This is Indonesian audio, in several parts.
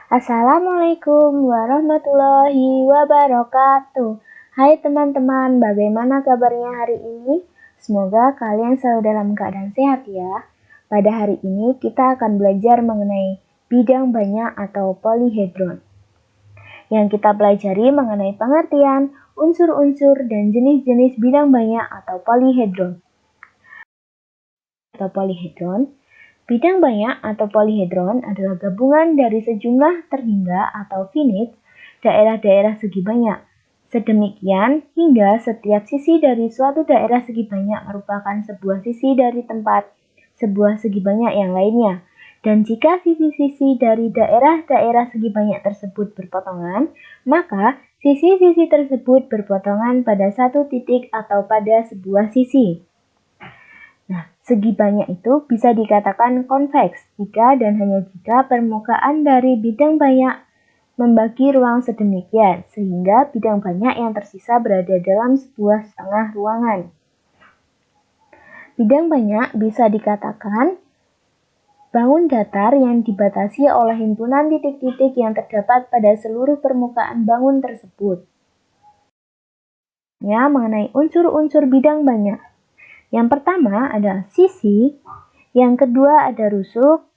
Assalamualaikum warahmatullahi wabarakatuh. Hai teman-teman, bagaimana kabarnya hari ini? Semoga kalian selalu dalam keadaan sehat ya. Pada hari ini kita akan belajar mengenai bidang banyak atau polyhedron. Yang kita pelajari mengenai pengertian, unsur-unsur, dan jenis-jenis bidang banyak atau polyhedron. Bidang banyak atau polyhedron adalah gabungan dari sejumlah terhingga atau finite daerah-daerah segi banyak. Sedemikian hingga setiap sisi dari suatu daerah segi banyak merupakan sebuah sisi dari tempat sebuah segi banyak yang lainnya. Dan jika sisi-sisi dari daerah-daerah segi banyak tersebut berpotongan, maka sisi-sisi tersebut berpotongan pada satu titik atau pada sebuah sisi. Nah, segi banyak itu bisa dikatakan konveks jika dan hanya jika permukaan dari bidang banyak membagi ruang sedemikian, sehingga bidang banyak yang tersisa berada dalam sebuah setengah ruangan. Bidang banyak bisa dikatakan bangun datar yang dibatasi oleh himpunan titik-titik yang terdapat pada seluruh permukaan bangun tersebut. Mengenai unsur-unsur bidang banyak. Yang pertama ada sisi, yang kedua ada rusuk,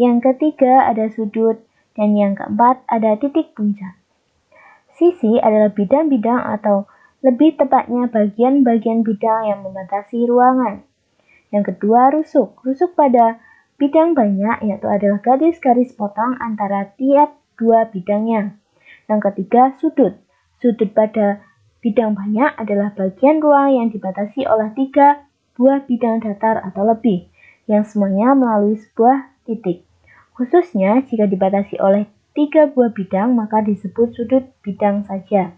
yang ketiga ada sudut, dan yang keempat ada titik puncak. Sisi adalah bidang-bidang atau lebih tepatnya bagian-bagian bidang yang membatasi ruangan. Yang kedua rusuk. Rusuk pada bidang banyak yaitu adalah garis-garis potong antara tiap dua bidangnya. Yang ketiga sudut. Sudut pada bidang banyak adalah bagian ruang yang dibatasi oleh tiga buah bidang datar atau lebih, yang semuanya melalui sebuah titik. Khususnya jika dibatasi oleh tiga buah bidang, maka disebut sudut bidang saja.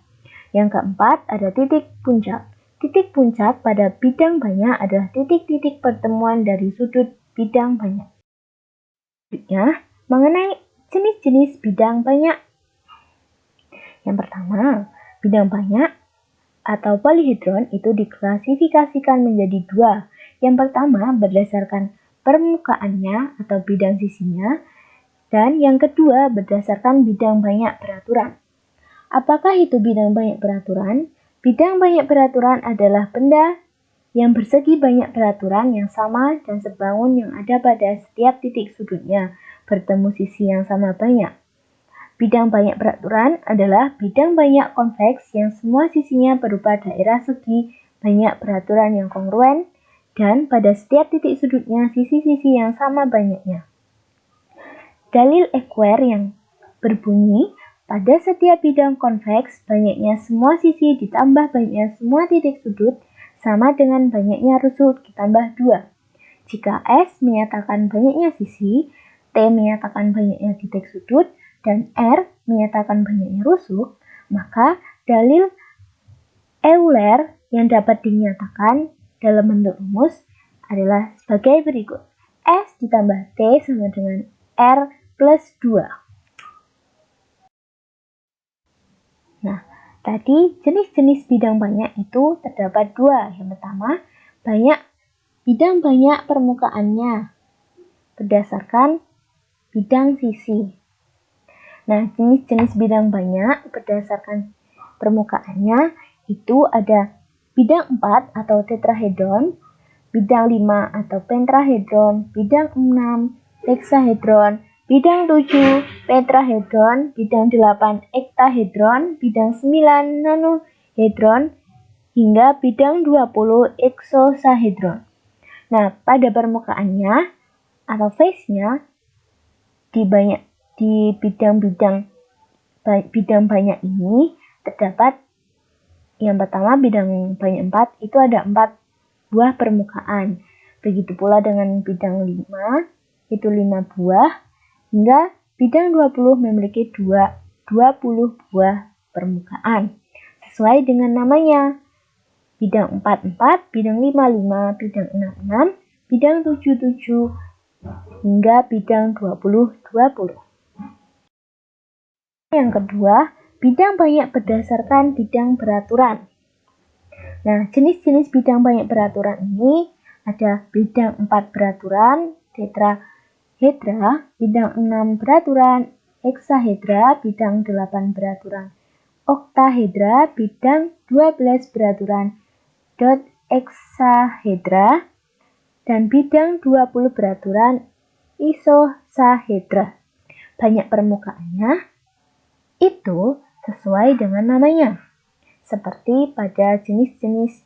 Yang keempat ada titik puncak. Titik puncak pada bidang banyak adalah titik-titik pertemuan dari sudut bidang banyak. Selanjutnya, mengenai jenis-jenis bidang banyak. Yang pertama, bidang banyak atau polyhedron itu diklasifikasikan menjadi dua. Yang pertama berdasarkan permukaannya atau bidang sisinya, dan yang kedua berdasarkan bidang banyak beraturan. Apakah itu bidang banyak beraturan? Bidang banyak beraturan adalah benda yang bersegi banyak beraturan yang sama dan sebangun yang ada pada setiap titik sudutnya, bertemu sisi yang sama banyak. Bidang banyak beraturan adalah bidang banyak konveks yang semua sisinya berupa daerah segi banyak beraturan yang kongruen dan pada setiap titik sudutnya sisi-sisi yang sama banyaknya. Dalil Euler yang berbunyi pada setiap bidang konveks banyaknya semua sisi ditambah banyaknya semua titik sudut sama dengan banyaknya rusuk ditambah 2. Jika S menyatakan banyaknya sisi, T menyatakan banyaknya titik sudut, dan R menyatakan banyaknya rusuk, maka dalil Euler yang dapat dinyatakan dalam bentuk rumus adalah sebagai berikut. S ditambah T sama dengan R plus 2. Nah, tadi jenis-jenis bidang banyak itu terdapat dua. Yang pertama, bidang banyak permukaannya berdasarkan bidang sisi. Nah, jenis-jenis bidang banyak berdasarkan permukaannya itu ada bidang 4 atau tetrahedron, bidang 5 atau pentrahedron, bidang 6 hexahedron, bidang 7 tetrahedron, bidang 8 ektahedron, bidang 9 nanohedron, hingga bidang 20 eksosahedron. Nah, pada permukaannya atau face-nya di bidang banyak ini terdapat yang pertama bidang banyak 4 itu ada 4 buah permukaan. Begitu pula dengan bidang 5 itu 5 buah hingga bidang 20 memiliki 20 buah permukaan. Sesuai dengan namanya. Bidang 4 4, bidang 5 5, bidang 6 6, bidang 7 7 hingga bidang 20 20. Yang kedua, bidang banyak berdasarkan bidang beraturan. Nah, jenis-jenis bidang banyak beraturan ini ada bidang 4 beraturan, tetrahedra, bidang 6 beraturan, heksahedra bidang 8 beraturan, oktahedra bidang 12 beraturan, dodeksahedra, dan bidang 20 beraturan isosahedra. Banyak permukaannya itu sesuai dengan namanya, seperti pada jenis-jenis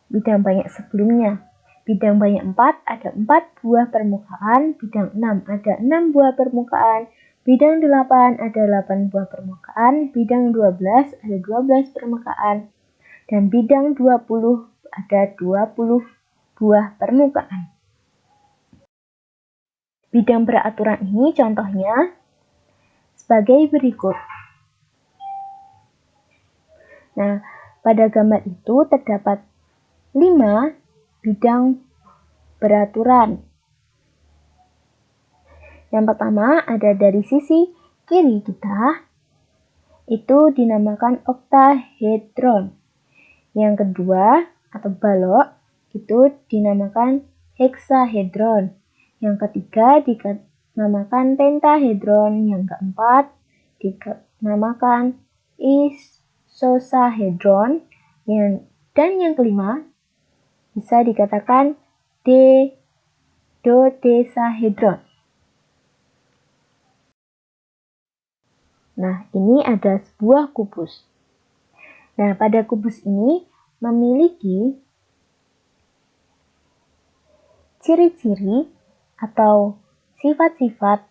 bidang banyak sebelumnya. Bidang banyak 4 ada 4 buah permukaan, bidang 6 ada 6 buah permukaan, bidang 8 ada 8 buah permukaan, bidang 12 ada 12 permukaan, dan bidang 20 ada 20 buah permukaan. Bidang beraturan ini contohnya sebagai berikut. Nah, pada gambar itu terdapat 5 bidang beraturan. Yang pertama ada dari sisi kiri kita, itu dinamakan oktahedron. Yang kedua atau balok itu dinamakan heksahedron. Yang ketiga dinamakan pentahedron. Yang keempat dinamakan isosahedron. Dan yang kelima bisa dikatakan dodesahedron. Nah, ini ada sebuah kubus. Nah, pada kubus ini memiliki ciri-ciri atau sifat-sifat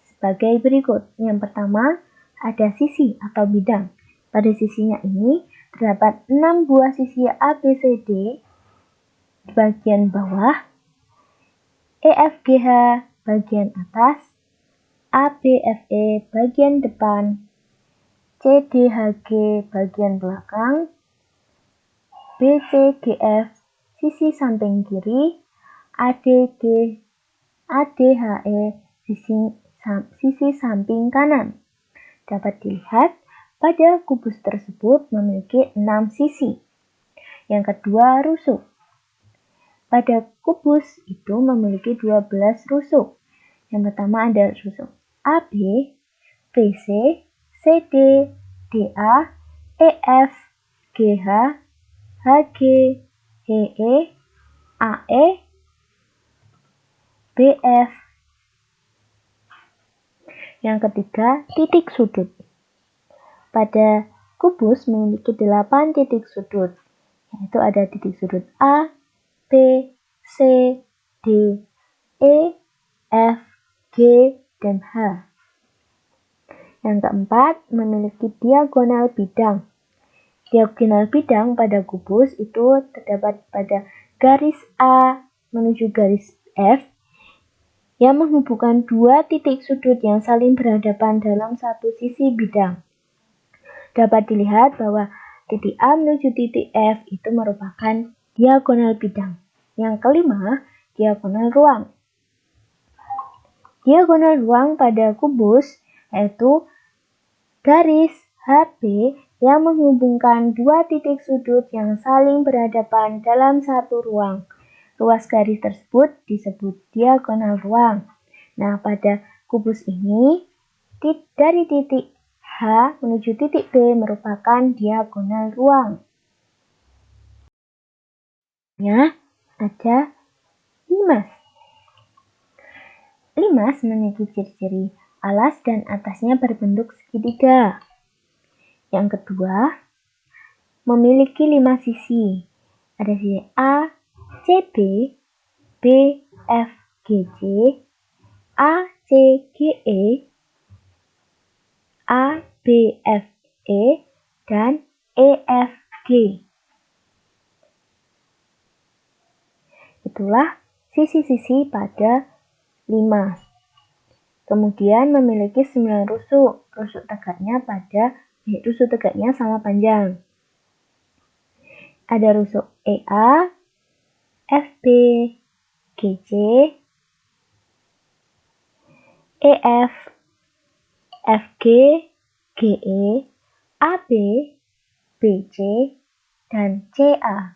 sebagai berikut. Yang pertama, ada sisi atau bidang. Pada sisinya ini terdapat 6 buah sisi ABCD di bagian bawah, EFGH bagian atas, ABFE bagian depan, CDHG bagian belakang, BCGF sisi samping kiri, ADHE sisi samping kanan. Dapat dilihat pada kubus tersebut memiliki 6 sisi. Yang kedua, rusuk. Pada kubus itu memiliki 12 rusuk. Yang pertama ada rusuk AB, BC, CD, DA, EF, GH, HG, HE, AE, BF. Yang ketiga, titik sudut. Pada kubus memiliki 8 titik sudut, yaitu ada titik sudut A, B, C, D, E, F, G, dan H. Yang keempat, memiliki diagonal bidang. Diagonal bidang pada kubus itu terdapat pada garis A menuju garis F yang menghubungkan 2 titik sudut yang saling berhadapan dalam satu sisi bidang. Dapat dilihat bahwa titik A menuju titik F itu merupakan diagonal bidang. Yang kelima, diagonal ruang. Diagonal ruang pada kubus yaitu garis HB yang menghubungkan 2 titik sudut yang saling berhadapan dalam satu ruang. Ruas garis tersebut disebut diagonal ruang. Nah, pada kubus ini dari titik H menuju titik B merupakan diagonal ruang. Ada limas. Limas memiliki ciri-ciri alas dan atasnya berbentuk segitiga. Yang kedua, memiliki 5 sisi. Ada sisi A, CB, B, F, GC, A, C, GE, A, B, F, E, dan E, F, G. Itulah sisi-sisi pada limas. Kemudian memiliki 9 rusuk. Rusuk tegaknya sama panjang. Ada rusuk EA, FB, GC, EF, FG, GE, AB, BC, dan CA.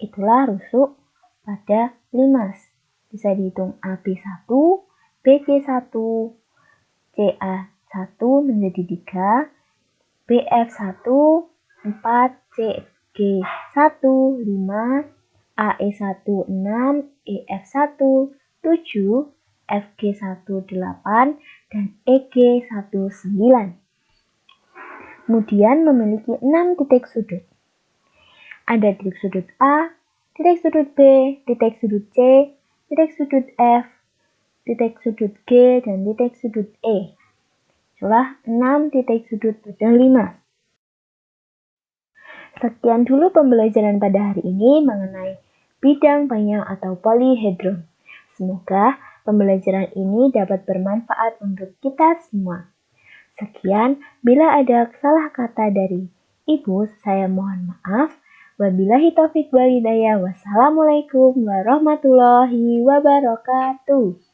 Itulah rusuk pada limas. Bisa dihitung AB1, BC1, CA 1 menjadi 3, BF1 4, CG1 5, AE1 6, EF1 7, FG1 8, dan EG1 9. Kemudian memiliki 6 titik sudut. Ada titik sudut A, titik sudut B, titik sudut C, titik sudut F, titik sudut G, dan titik sudut E. Itulah 6 titik sudut pada 5. Sekian dulu pembelajaran pada hari ini mengenai bidang banyak atau polihedron. Semoga pembelajaran ini dapat bermanfaat untuk kita semua. Sekian, bila ada salah kata dari Ibu, saya mohon maaf. Wabillahi taufiq wal hidayah. Wassalamualaikum warahmatullahi wabarakatuh.